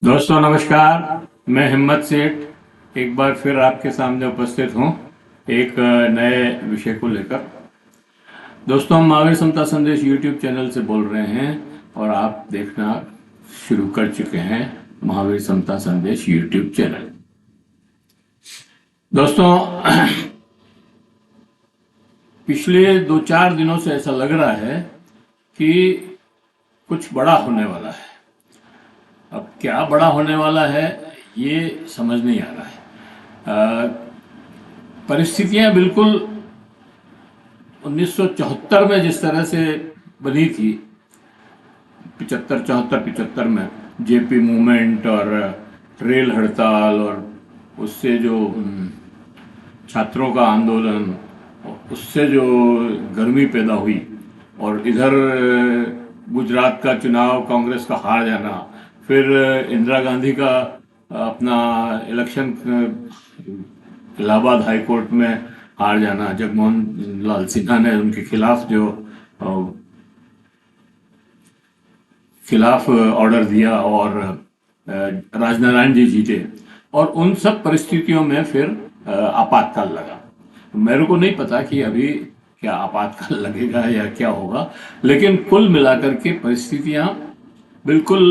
दोस्तों नमस्कार। मैं हिम्मत सेठ एक बार फिर आपके सामने उपस्थित हूँ एक नए विषय को लेकर। दोस्तों, हम महावीर समता संदेश यूट्यूब चैनल से बोल रहे हैं और आप देखना शुरू कर चुके हैं महावीर समता संदेश यूट्यूब चैनल। दोस्तों, पिछले 2-4 दिनों से ऐसा लग रहा है कि कुछ बड़ा होने वाला है। अब क्या बड़ा होने वाला है ये समझ नहीं आ रहा है। परिस्थितियां बिल्कुल 1974 में जिस तरह से बनी थी, 75 में जेपी मूवमेंट और रेल हड़ताल और उससे जो छात्रों का आंदोलन, उससे जो गर्मी पैदा हुई, और इधर गुजरात का चुनाव कांग्रेस का हार जाना, फिर इंदिरा गांधी का अपना इलेक्शन इलाहाबाद हाई कोर्ट में हार जाना, जगमोहन लाल सिन्हा ने उनके खिलाफ ऑर्डर दिया और राजनारायण जी जीते, और उन सब परिस्थितियों में फिर आपातकाल लगा। मेरे को नहीं पता कि अभी क्या आपातकाल लगेगा या क्या होगा, लेकिन कुल मिलाकर के परिस्थितियां बिल्कुल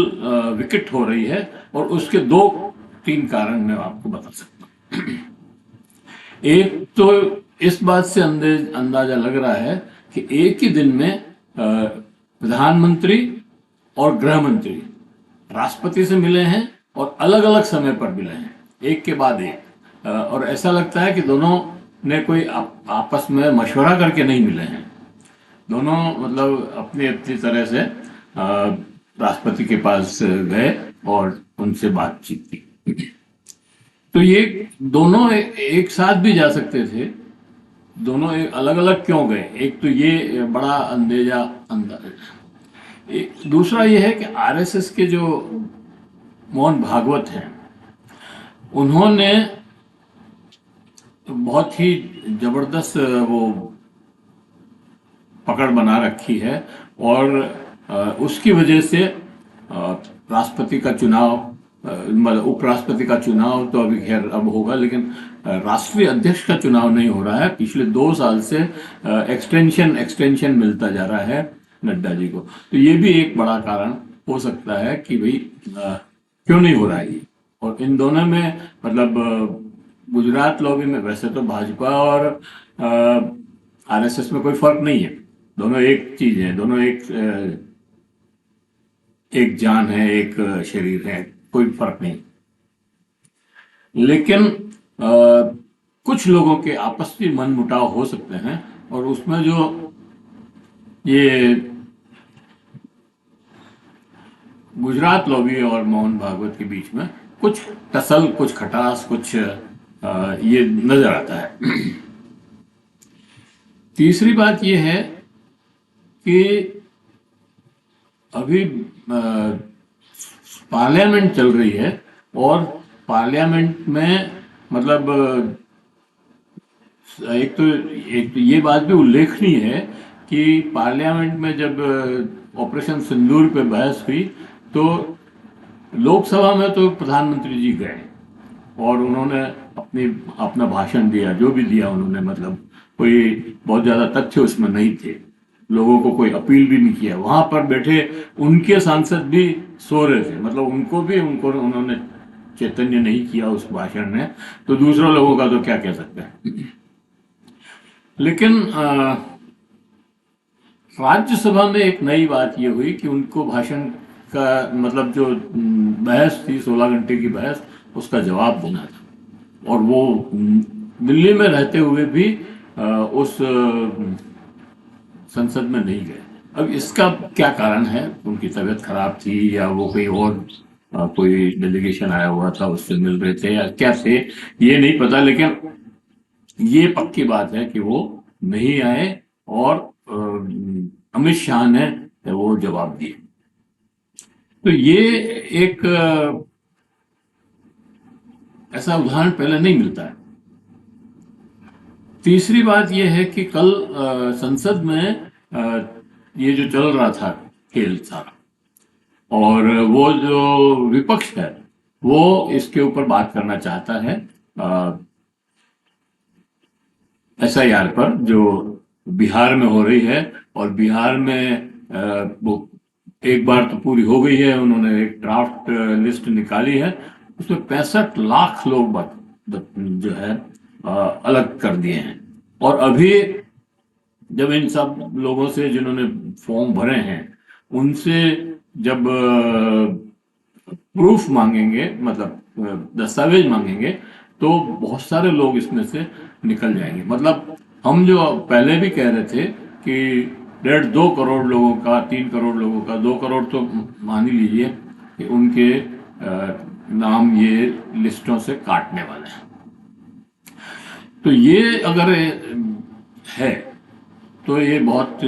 विकट हो रही है, और उसके 2-3 कारण मैं आपको बता सकता हूँ। एक तो इस बात से अंदाजा लग रहा है कि एक ही दिन में प्रधानमंत्री और गृह मंत्री राष्ट्रपति से मिले हैं और अलग अलग समय पर मिले हैं, एक के बाद एक। और ऐसा लगता है कि दोनों ने कोई आपस में मशवरा करके नहीं मिले हैं। दोनों मतलब अपनी अपनी तरह से राष्ट्रपति के पास गए और उनसे बातचीत की। तो ये दोनों एक साथ भी जा सकते थे, दोनों अलग अलग क्यों गए? एक तो ये बड़ा दूसरा ये है कि आरएसएस के जो मोहन भागवत हैं, उन्होंने बहुत ही जबरदस्त वो पकड़ बना रखी है, और उसकी वजह से राष्ट्रपति का चुनाव, मतलब उपराष्ट्रपति का चुनाव तो अभी खैर अब होगा, लेकिन राष्ट्रीय अध्यक्ष का चुनाव नहीं हो रहा है। पिछले 2 साल से एक्सटेंशन मिलता जा रहा है नड्डा जी को। तो ये भी एक बड़ा कारण हो सकता है कि भाई क्यों नहीं हो रहा है ये। और इन दोनों में मतलब गुजरात लॉबी में वैसे तो भाजपा और आरएसएस में कोई फर्क नहीं है, दोनों एक चीज है, दोनों एक जान है, एक शरीर है, कोई फर्क नहीं। लेकिन कुछ लोगों के आपस में मनमुटाव हो सकते हैं, और उसमें जो ये गुजरात लॉबी और मोहन भागवत के बीच में कुछ टसल, कुछ खटास, कुछ ये नजर आता है। तीसरी बात ये है कि अभी पार्लियामेंट चल रही है, और पार्लियामेंट में मतलब एक तो ये बात भी उल्लेखनीय है कि पार्लियामेंट में जब ऑपरेशन सिंदूर पे बहस हुई, तो लोकसभा में तो प्रधानमंत्री जी गए और उन्होंने अपना भाषण दिया, जो भी दिया उन्होंने, मतलब कोई बहुत ज्यादा तथ्य उसमें नहीं थे, लोगों को कोई अपील भी नहीं किया। वहां पर बैठे उनके सांसद भी सो रहे थे, मतलब उनको उन्होंने चैतन्य नहीं किया उस भाषण में, तो दूसरों लोगों का तो क्या कह सकते हैं। लेकिन राज्यसभा में एक नई बात ये हुई कि उनको भाषण का मतलब जो बहस थी, 16 घंटे की बहस, उसका जवाब देना था, और वो दिल्ली में रहते हुए भी उस संसद में नहीं गए। अब इसका क्या कारण है? उनकी तबीयत खराब थी, या वो कोई और कोई डेलीगेशन आया हुआ था उससे मिल रहे थे, या क्या थे, ये नहीं पता। लेकिन ये पक्की बात है कि वो नहीं आए, और अमित शाह ने वो जवाब दिए। तो ये एक ऐसा उदाहरण पहले नहीं मिलता है। तीसरी बात यह है कि कल संसद में ये जो चल रहा था खेल सारा, और वो जो विपक्ष है वो इसके ऊपर बात करना चाहता है SIR पर, जो बिहार में हो रही है। और बिहार में वो एक बार तो पूरी हो गई है, उन्होंने एक ड्राफ्ट लिस्ट निकाली है, उसमें 65 लाख लोग जो है अलग कर दिए हैं। और अभी जब इन सब लोगों से, जिन्होंने फॉर्म भरे हैं, उनसे जब प्रूफ मांगेंगे, मतलब दस्तावेज मांगेंगे, तो बहुत सारे लोग इसमें से निकल जाएंगे। मतलब हम जो पहले भी कह रहे थे कि 1.5-2 करोड़ लोगों का, 3 करोड़ लोगों का, 2 करोड़ तो मान ही लीजिए कि उनके नाम ये लिस्टों से काटने वाले हैं। तो ये अगर है तो ये बहुत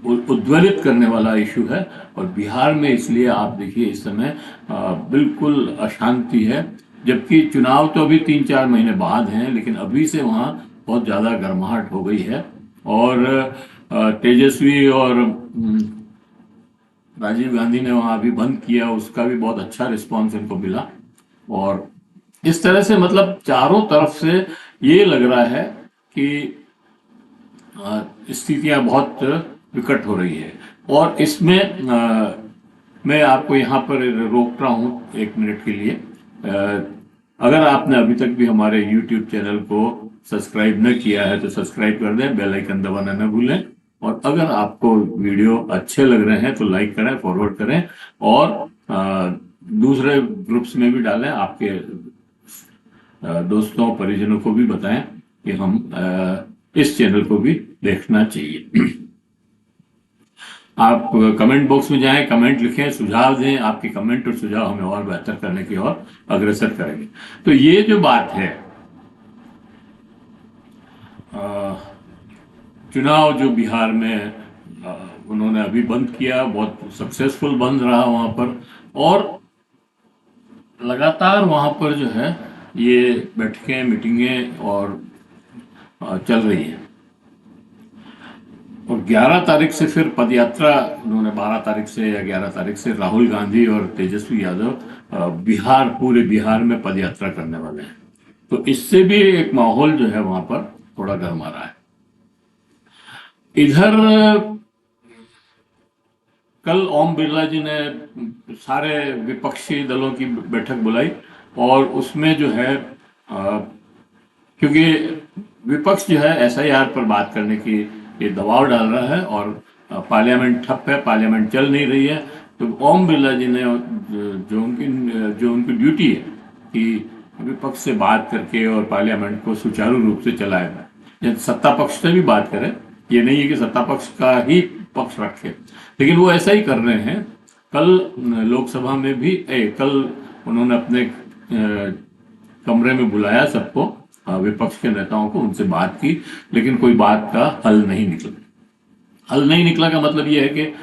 उद्वेलित करने वाला इशू है। और बिहार में इसलिए आप देखिए इस समय बिल्कुल अशांति है, जबकि चुनाव तो अभी 3-4 महीने बाद हैं, लेकिन अभी से वहाँ बहुत ज़्यादा गर्माहट हो गई है। और तेजस्वी और राजीव गांधी ने वहाँ अभी बंद किया, उसका भी बहुत अच्छा रिस्पॉन्स इनको मिला। और इस तरह से मतलब चारों तरफ से ये लग रहा है कि स्थितियां बहुत विकट हो रही है। और इसमें मैं आपको यहाँ पर रोक रहा हूँ 1 मिनट के लिए। अगर आपने अभी तक भी हमारे YouTube चैनल को सब्सक्राइब न किया है तो सब्सक्राइब कर दें, बेल आइकन दबाना न भूलें। और अगर आपको वीडियो अच्छे लग रहे हैं तो लाइक करें, फॉरवर्ड करें, और दूसरे ग्रुप्स में भी डालें। आपके दोस्तों परिजनों को भी बताएं कि हम इस चैनल को भी देखना चाहिए। आप कमेंट बॉक्स में जाएं, कमेंट लिखें, सुझाव दें। आपके कमेंट और सुझाव हमें और बेहतर करने की ओर अग्रसर करेंगे। तो ये जो बात है, चुनाव जो बिहार में उन्होंने अभी बंद किया, बहुत सक्सेसफुल बंद रहा वहां पर। और लगातार वहां पर जो है ये बैठकें, मीटिंगें और चल रही हैं। और 11 तारीख से फिर पदयात्रा, उन्होंने 12 तारीख से या 11 तारीख से राहुल गांधी और तेजस्वी यादव बिहार, पूरे बिहार में पदयात्रा करने वाले हैं। तो इससे भी एक माहौल जो है वहां पर थोड़ा गर्मा रहा है। इधर कल ओम बिरला जी ने सारे विपक्षी दलों की बैठक बुलाई, और उसमें जो है क्योंकि विपक्ष जो है SIR पर बात करने की ये दबाव डाल रहा है, और पार्लियामेंट ठप है, पार्लियामेंट चल नहीं रही है। तो ओम बिरला जी ने जो उनकी ड्यूटी है कि विपक्ष से बात करके और पार्लियामेंट को सुचारू रूप से चलाए, जब सत्ता पक्ष से भी बात करें, ये नहीं है कि सत्ता पक्ष का ही पक्ष रखे, लेकिन वो ऐसा ही कर रहे हैं। कल लोकसभा में भी कल उन्होंने अपने कमरे में बुलाया सबको, विपक्ष के नेताओं को, उनसे बात की, लेकिन कोई बात का हल नहीं निकला। हल नहीं निकला का मतलब यह है कि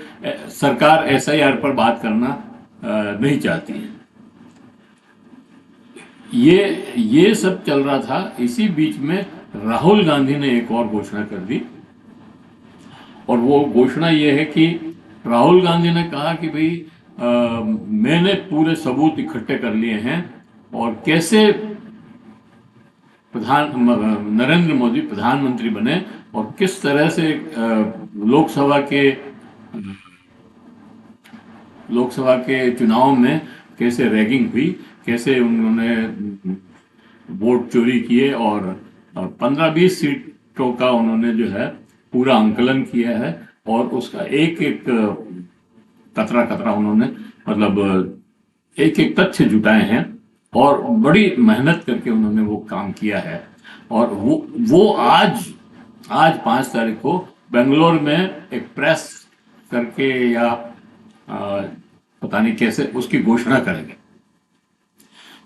सरकार SIR पर बात करना नहीं चाहती है। ये सब चल रहा था। इसी बीच में राहुल गांधी ने एक और घोषणा कर दी, और वो घोषणा ये है कि राहुल गांधी ने कहा कि भाई मैंने पूरे सबूत इकट्ठे कर लिए हैं, और कैसे नरेंद्र मोदी प्रधानमंत्री बने, और किस तरह से लोकसभा के चुनाव में कैसे रैगिंग हुई, कैसे उन्होंने वोट चोरी किए, और 15-20 सीटों का उन्होंने जो है पूरा आंकलन किया है, और उसका एक एक कतरा कतरा उन्होंने, मतलब एक एक तथ्य जुटाए हैं, और बड़ी मेहनत करके उन्होंने वो काम किया है। और वो आज 5 तारीख को बेंगलोर में एक प्रेस करके या पता नहीं कैसे उसकी घोषणा करेंगे,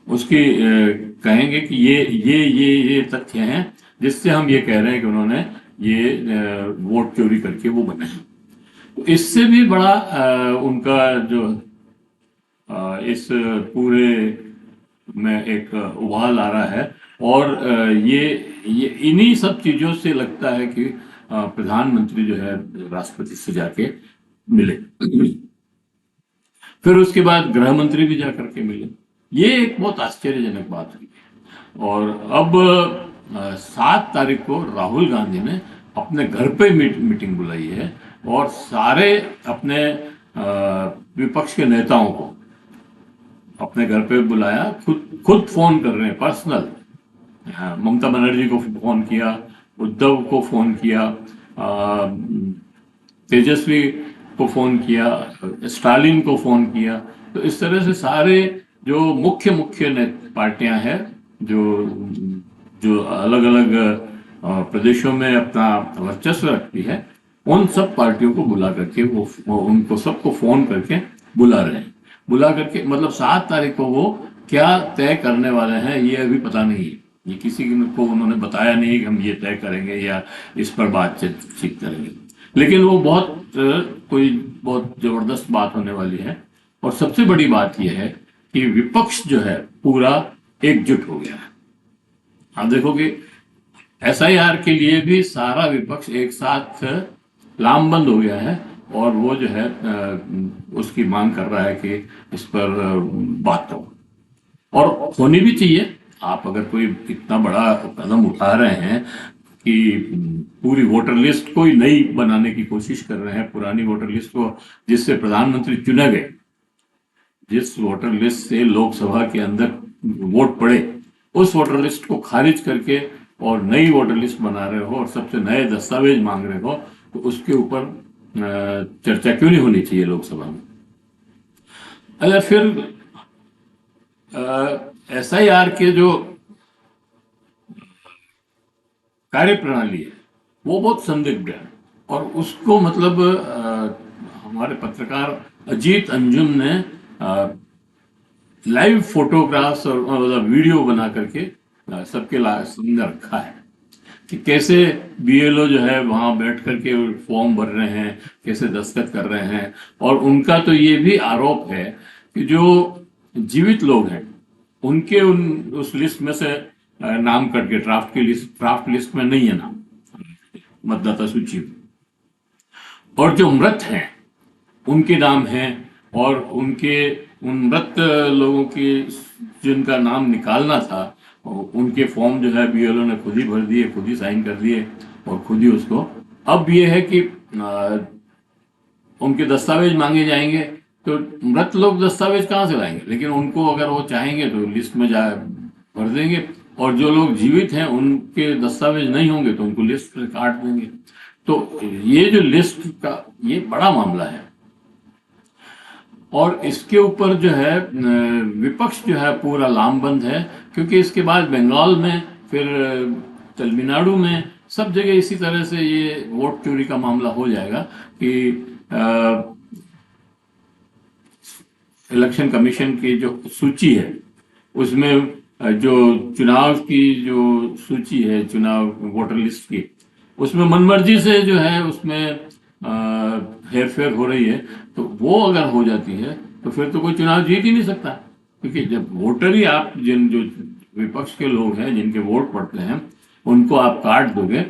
उसकी कहेंगे कि ये तथ्य हैं जिससे हम ये कह रहे हैं कि उन्होंने ये वोट चोरी करके वो बने हैं। तो इससे भी बड़ा उनका जो इस पूरे में एक उबाल आ रहा है। और ये इन्हीं सब चीजों से लगता है कि प्रधानमंत्री जो है राष्ट्रपति से जाके मिले। फिर उसके बाद गृह मंत्री भी जाकर के मिले। ये एक बहुत आश्चर्यजनक बात हुई। और अब 7 तारीख को राहुल गांधी ने अपने घर पे मीटिंग बुलाई है और सारे अपने विपक्ष के नेताओं को अपने घर पे बुलाया, खुद खुद फोन कर रहे हैं पर्सनल। ममता बनर्जी को फोन किया, उद्धव को फोन किया, तेजस्वी को फोन किया, स्टालिन को फोन किया। तो इस तरह से सारे जो मुख्य मुख्य पार्टियां हैं जो जो अलग अलग प्रदेशों में अपना वर्चस्व रखती है, उन सब पार्टियों को बुला करके वो उनको सबको फोन करके बुला रहे हैं। बुला करके मतलब 7 तारीख को वो क्या तय करने वाले हैं ये अभी पता नहीं है। ये किसी को उन्होंने बताया नहीं कि हम ये तय करेंगे या इस पर बातचीत करेंगे। लेकिन वो कोई बहुत जबरदस्त बात होने वाली है। और सबसे बड़ी बात यह है कि विपक्ष जो है पूरा एकजुट हो गया है। आप देखोगे SIR के लिए भी सारा विपक्ष एक साथ लामबंद हो गया है और वो जो है उसकी मांग कर रहा है कि इस पर बात हो, और होनी भी चाहिए। आप अगर कोई इतना बड़ा कदम उठा रहे हैं कि पूरी वोटर लिस्ट को ही नई बनाने की कोशिश कर रहे हैं, पुरानी वोटर लिस्ट को जिससे प्रधानमंत्री चुने गए, जिस वोटर लिस्ट से लोकसभा के अंदर वोट पड़े, उस वोटर लिस्ट को खारिज करके और नई वोटर लिस्ट बना रहे हो और सबसे नए दस्तावेज मांग रहे हो, तो उसके ऊपर चर्चा क्यों नहीं होनी चाहिए लोकसभा में। अगर फिर SIR के जो कार्य प्रणाली है वो बहुत संदिग्ध है और उसको मतलब हमारे पत्रकार अजीत अंजुम ने लाइव फोटोग्राफ्स और मतलब वीडियो बना करके सबके सामने रखा है कि कैसे BLO जो है वहां बैठ करके फॉर्म भर रहे हैं, कैसे दस्तखत कर रहे हैं। और उनका तो ये भी आरोप है कि जो जीवित लोग हैं उनके उस लिस्ट में से नाम कट के ड्राफ्ट लिस्ट में नहीं है नाम मतदाता सूची में, और जो मृत हैं उनके नाम हैं और उन मृत लोगों की जिनका नाम निकालना था उनके फॉर्म जो है BLO ने खुद ही भर दिए, खुद ही साइन कर दिए और खुद ही उसको। अब ये है कि उनके दस्तावेज मांगे जाएंगे तो मृत लोग दस्तावेज कहाँ से लाएंगे, लेकिन उनको अगर वो चाहेंगे तो लिस्ट में भर देंगे, और जो लोग जीवित हैं उनके दस्तावेज नहीं होंगे तो उनको लिस्ट से काट देंगे। तो ये जो लिस्ट का ये बड़ा मामला है और इसके ऊपर जो है विपक्ष जो है पूरा लामबंद है, क्योंकि इसके बाद बंगाल में, फिर तमिलनाडु में, सब जगह इसी तरह से ये वोट चोरी का मामला हो जाएगा कि इलेक्शन कमीशन की जो सूची है उसमें जो चुनाव की जो सूची है, चुनाव वोटर लिस्ट की, उसमें मनमर्जी से जो है उसमें हेर फेर हो रही है। तो वो अगर हो जाती है तो फिर तो कोई चुनाव जीत ही नहीं सकता, क्योंकि जब वोटर ही आप जो विपक्ष के लोग हैं जिनके वोट पड़ते हैं उनको आप काट दोगे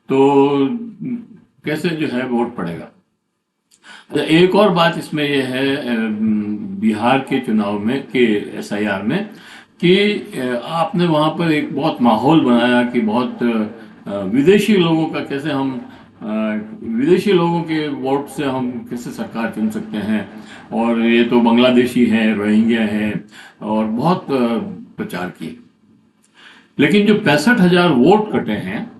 तो कैसे जो है वोट पड़ेगा। एक और बात इसमें यह है बिहार के चुनाव में के SIR में कि आपने वहां पर एक बहुत माहौल बनाया कि बहुत विदेशी लोगों का कैसे हम विदेशी लोगों के वोट से हम कैसे सरकार चुन सकते हैं, और ये तो बांग्लादेशी हैं, रोहिंग्या हैं, और बहुत प्रचार किए। लेकिन जो 65,000 वोट कटे हैं,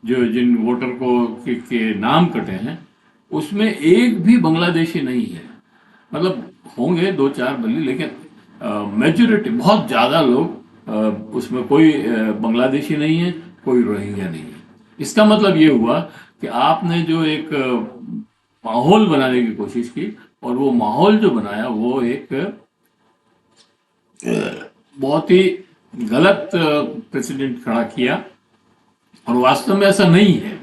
जो जिन वोटर के नाम कटे हैं, उसमें एक भी बांग्लादेशी नहीं है। मतलब होंगे 2-4 बल्ली, लेकिन मेजोरिटी बहुत ज्यादा लोग उसमें कोई बांग्लादेशी नहीं है, कोई रोहिंग्या नहीं है। इसका मतलब ये हुआ कि आपने जो एक माहौल बनाने की कोशिश की और वो माहौल जो बनाया वो एक बहुत ही गलत प्रेसिडेंट खड़ा किया, और वास्तव में ऐसा नहीं है।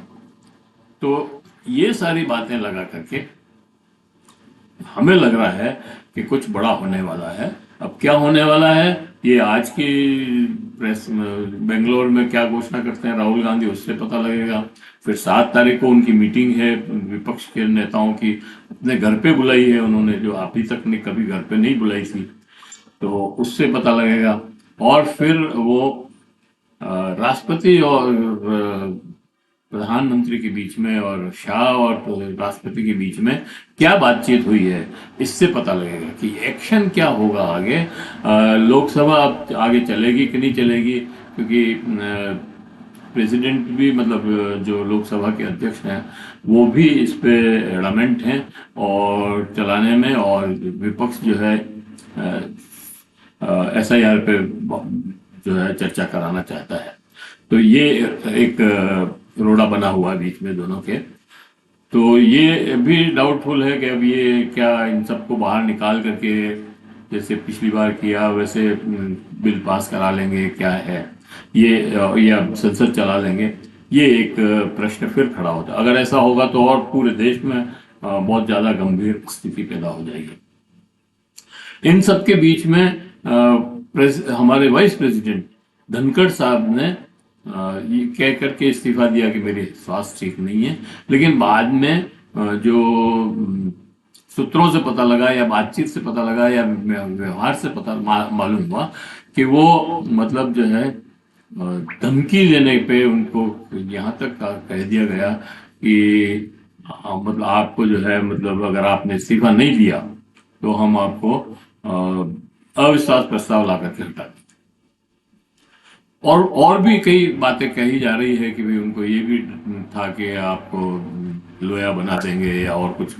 तो ये सारी बातें लगा करके हमें लग रहा है कि कुछ बड़ा होने वाला है। अब क्या होने वाला है ये आज की प्रेस में बेंगलोर में क्या घोषणा करते हैं राहुल गांधी, उससे पता लगेगा। फिर 7 तारीख को उनकी मीटिंग है विपक्ष के नेताओं की, अपने घर पे बुलाई है उन्होंने, जो अभी तक ने कभी घर पे नहीं बुलाई थी, तो उससे पता लगेगा। और फिर वो राष्ट्रपति और प्रधानमंत्री के बीच में और शाह और राष्ट्रपति के बीच में क्या बातचीत हुई है, इससे पता लगेगा कि एक्शन क्या होगा आगे। लोकसभा अब आगे चलेगी कि नहीं चलेगी, क्योंकि प्रेसिडेंट भी मतलब जो लोकसभा के अध्यक्ष हैं वो भी इस पे एडमेंट हैं और चलाने में, और विपक्ष जो है SIR पे जो है चर्चा कराना चाहता है। तो ये एक रोड़ा बना हुआ है बीच में दोनों के। तो ये भी डाउटफुल है कि अब ये क्या इन सबको बाहर निकाल करके जैसे पिछली बार किया वैसे बिल पास करा लेंगे, क्या है ये, या संसद चला लेंगे, ये एक प्रश्न फिर खड़ा होता है। अगर ऐसा होगा तो और पूरे देश में बहुत ज्यादा गंभीर स्थिति पैदा हो जाएगी। इन सब के बीच में हमारे वाइस प्रेसिडेंट धनखड़ साहब ने ये कह करके इस्तीफा दिया कि मेरी स्वास्थ्य ठीक नहीं है, लेकिन बाद में जो सूत्रों से पता लगा या बातचीत से पता लगा या व्यवहार से पता मालूम हुआ कि वो मतलब जो है धमकी देने पे उनको यहाँ तक कह दिया गया कि मतलब आपको जो है मतलब अगर आपने इस्तीफा नहीं दिया तो हम आपको अविश्वास प्रस्ताव ला करके हटा दें। और भी कई बातें कही जा रही है कि भाई उनको ये भी था कि आपको लोया बना देंगे या और कुछ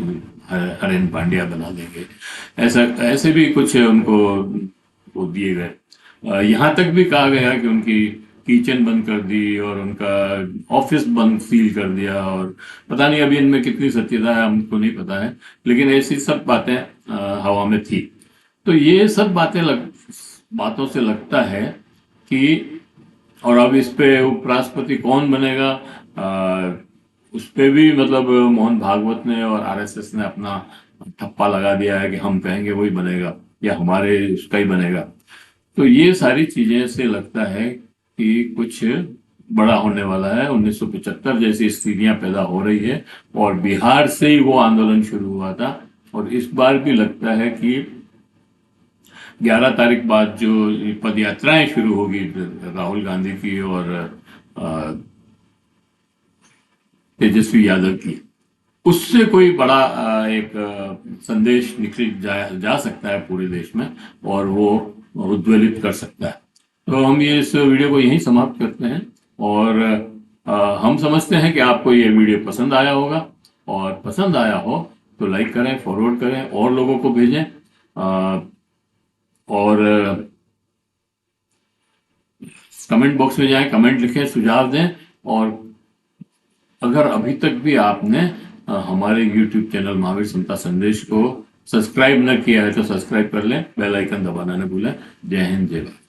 हरेन पांड्या बना देंगे, ऐसा ऐसे भी कुछ उनको वो दिए गए। यहाँ तक भी कहा गया कि उनकी किचन बंद कर दी और उनका ऑफिस बंद सील कर दिया, और पता नहीं अभी इनमें कितनी सत्यता है हमको नहीं पता है, लेकिन ऐसी सब बातें हवा में थी। तो ये सब बातों से लगता है कि, और अब इस पे उपराष्ट्रपति कौन बनेगा, उस पे भी मतलब मोहन भागवत ने और RSS ने अपना ठप्पा लगा दिया है कि हम कहेंगे वही बनेगा या हमारे उसका ही बनेगा। तो ये सारी चीजें से लगता है कि कुछ बड़ा होने वाला है। 1975 जैसी स्थितियां पैदा हो रही है, और बिहार से ही वो आंदोलन शुरू हुआ था, और इस बार भी लगता है कि 11 तारीख बाद जो पद यात्राएं शुरू होगी राहुल गांधी की और तेजस्वी यादव की, उससे कोई बड़ा एक संदेश निकल जा सकता है पूरे देश में, और वो उद्वेलित कर सकता है। तो हम ये इस वीडियो को यहीं समाप्त करते हैं, और हम समझते हैं कि आपको ये वीडियो पसंद आया होगा, और पसंद आया हो तो लाइक करें, फॉरवर्ड करें, और लोगों को भेजें, और कमेंट बॉक्स में जाएं, कमेंट लिखें, सुझाव दें। और अगर अभी तक भी आपने हमारे YouTube चैनल महावीर समता संदेश को सब्सक्राइब न किया है तो सब्सक्राइब कर लें, बेल आइकन दबाना न भूलें। जय हिंद, जय भारत।